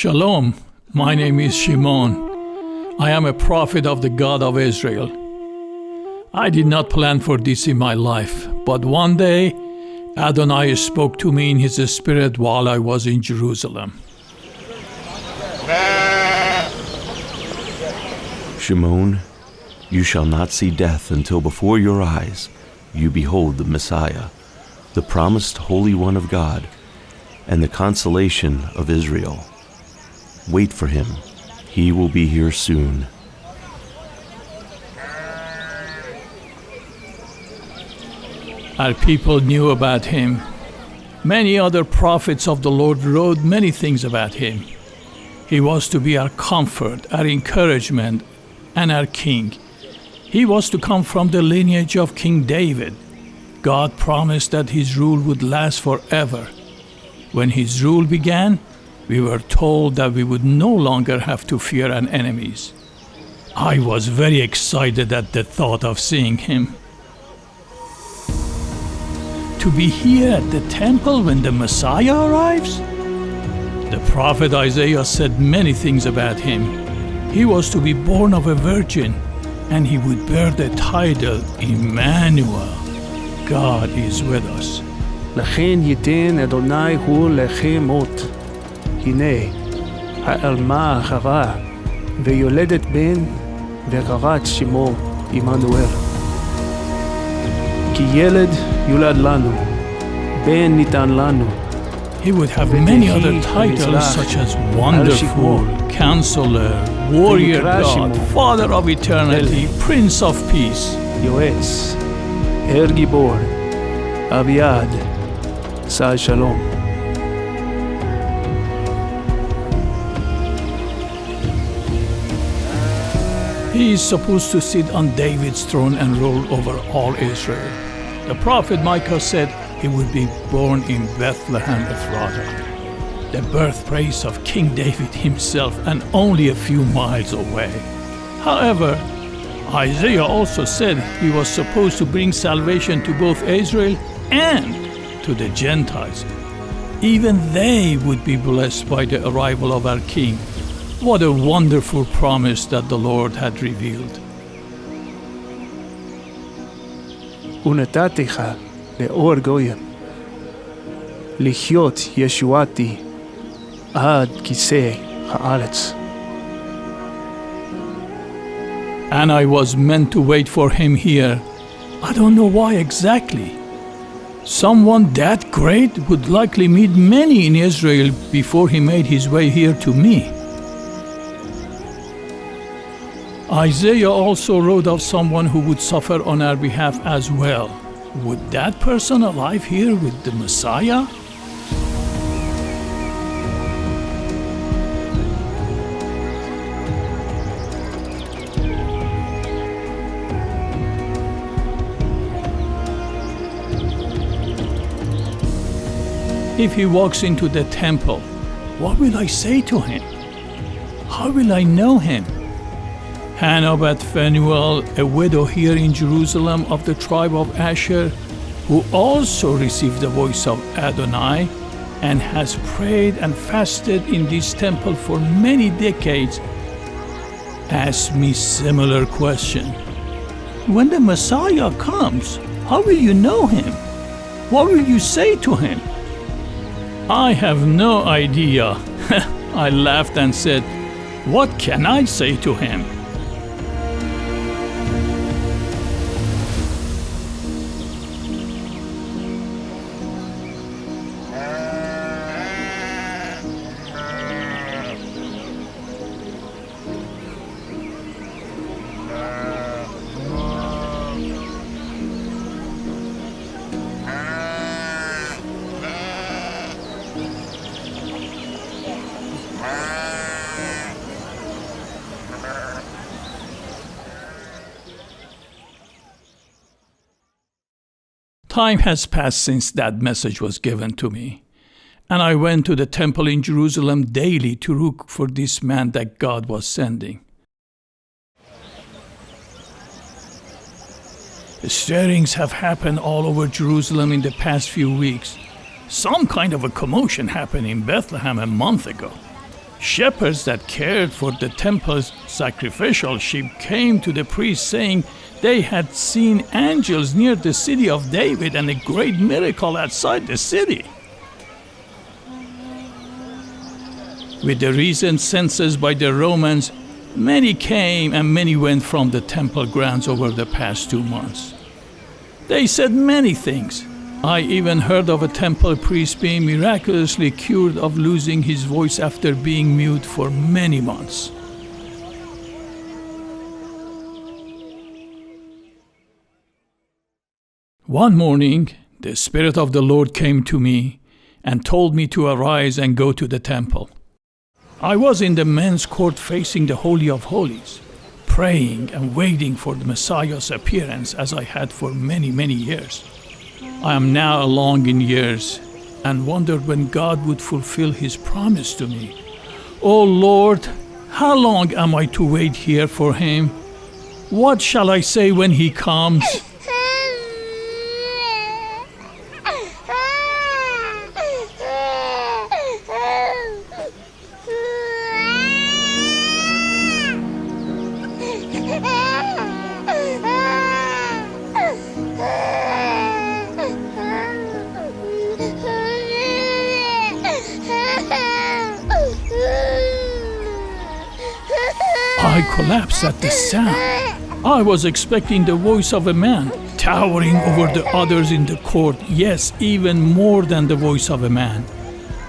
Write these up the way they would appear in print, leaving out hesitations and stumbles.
Shalom, my name is Simeon. I am a prophet of the God of Israel. I did not plan for this in my life, but one day Adonai spoke to me in his spirit while I was in Jerusalem. Shimon, you shall not see death until before your eyes you behold the Messiah, the promised Holy One of God, and the consolation of Israel. Wait for him. He will be here soon. Our people knew about him. Many other prophets of the Lord wrote many things about him. He was to be our comfort, our encouragement, and our king. He was to come from the lineage of King David. God promised that his rule would last forever. When his rule began, we were told that we would no longer have to fear our enemies. I was very excited at the thought of seeing him. To be here at the temple when the Messiah arrives? The prophet Isaiah said many things about him. He was to be born of a virgin, and he would bear the title Emmanuel. God is with us. לכן ייתן אדוני הוא לכם מות. הנה, העלמה אחרה, ויולדת בן, וקראת שמו עמנואל. כי ילד יולד לנו, בן ניתן לנו. He would have many other titles such as Wonderful, Counselor, Warrior God, Father of Eternity, Prince of Peace. יועץ, הר גיבור, אביעד, שר שלום. He is supposed to sit on David's throne and rule over all Israel. The prophet Micah said he would be born in Bethlehem Ephratah, the birthplace of King David himself and only a few miles away. However, Isaiah also said he was supposed to bring salvation to both Israel and to the Gentiles. Even they would be blessed by the arrival of our King. What a wonderful promise that the Lord had revealed. ונתתיך לאור גויים, לחיות ישועתי עד כיסא הארץ. And I was meant to wait for him here. I don't know why exactly. Someone that great would likely meet many in Israel before he made his way here to me. Isaiah also wrote of someone who would suffer on our behalf as well. Would that person alive here with the Messiah? If he walks into the temple, what will I say to him? How will I know him? Hannah Bat Phanuel, a widow here in Jerusalem of the tribe of Asher, who also received the voice of Adonai and has prayed and fasted in this temple for many decades, asked me similar question. When the Messiah comes, how will you know him? What will you say to him? I have no idea. I laughed and said, what can I say to him? Time has passed since that message was given to me, and I went to the temple in Jerusalem daily to look for this man that God was sending. Stirrings have happened all over Jerusalem in the past few weeks. Some kind of a commotion happened in Bethlehem a month ago. Shepherds that cared for the temple's sacrificial sheep came to the priest saying they had seen angels near the city of David and a great miracle outside the city. With the recent census by the Romans, many came and many went from the temple grounds over the past 2 months. They said many things. I even heard of a temple priest being miraculously cured of losing his voice after being mute for many months. One morning, the Spirit of the Lord came to me and told me to arise and go to the temple. I was in the men's court facing the Holy of Holies, praying and waiting for the Messiah's appearance as I had for many years. I am now along in years and wondered when God would fulfill his promise to me. Oh Lord, how long am I to wait here for him? What shall I say when he comes? I collapsed at the sound. I was expecting the voice of a man, towering over the others in the court, yes, even more than the voice of a man.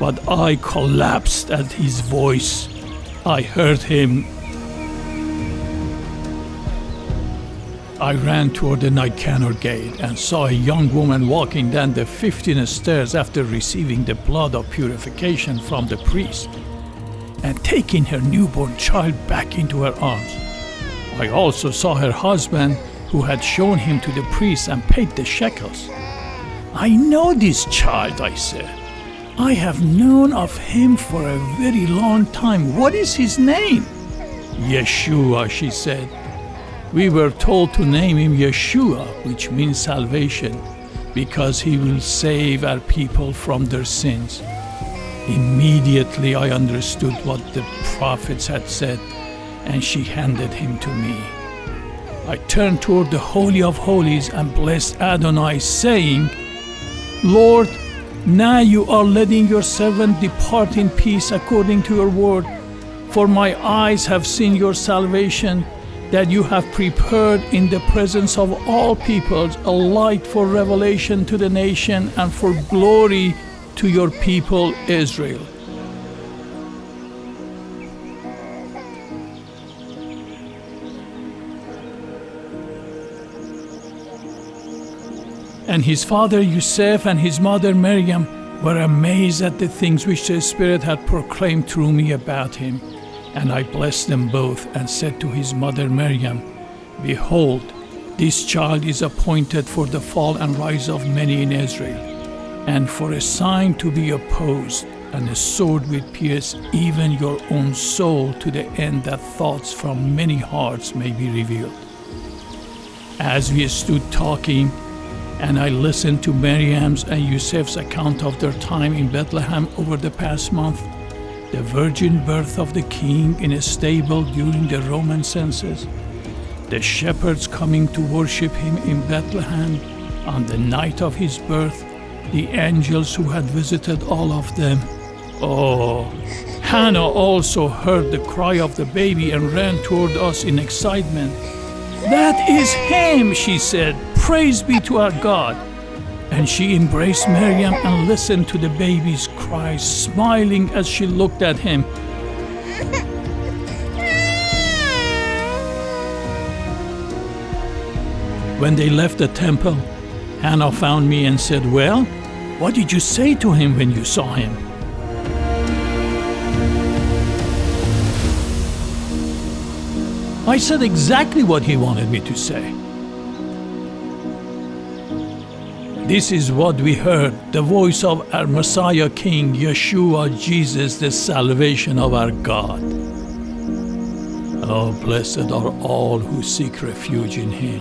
But I collapsed at his voice. I heard him. I ran toward the Nicanor gate and saw a young woman walking down the 15 stairs after receiving the blood of purification from the priest and taking her newborn child back into her arms. I also saw her husband, who had shown him to the priest and paid the shekels. I know this child, I said. I have known of him for a very long time. What is his name? Yeshua, she said. We were told to name him Yeshua, which means salvation, because he will save our people from their sins. Immediately I understood what the prophets had said, and she handed him to me. I turned toward the Holy of Holies and blessed Adonai, saying, Lord, now you are letting your servant depart in peace according to your word, for my eyes have seen your salvation, that you have prepared in the presence of all peoples a light for revelation to the nation and for glory to your people Israel. And his father Yosef and his mother Miriam were amazed at the things which the Spirit had proclaimed through me about him. And I blessed them both and said to his mother Miriam, Behold, this child is appointed for the fall and rise of many in Israel, and for a sign to be opposed, and a sword will pierce even your own soul, to the end that thoughts from many hearts may be revealed. As we stood talking, and I listened to Miriam's and Yosef's account of their time in Bethlehem over the past month, the virgin birth of the king in a stable during the Roman census, the shepherds coming to worship him in Bethlehem on the night of his birth, the angels who had visited all of them. Oh, Hannah also heard the cry of the baby and ran toward us in excitement. That is him, she said. Praise be to our God. And she embraced Miriam and listened to the baby's cries, smiling as she looked at him. When they left the temple, Hannah found me and said, Well, what did you say to him when you saw him? I said exactly what he wanted me to say. This is what we heard, the voice of our Messiah King, Yeshua, Jesus, the salvation of our God. Oh, blessed are all who seek refuge in him.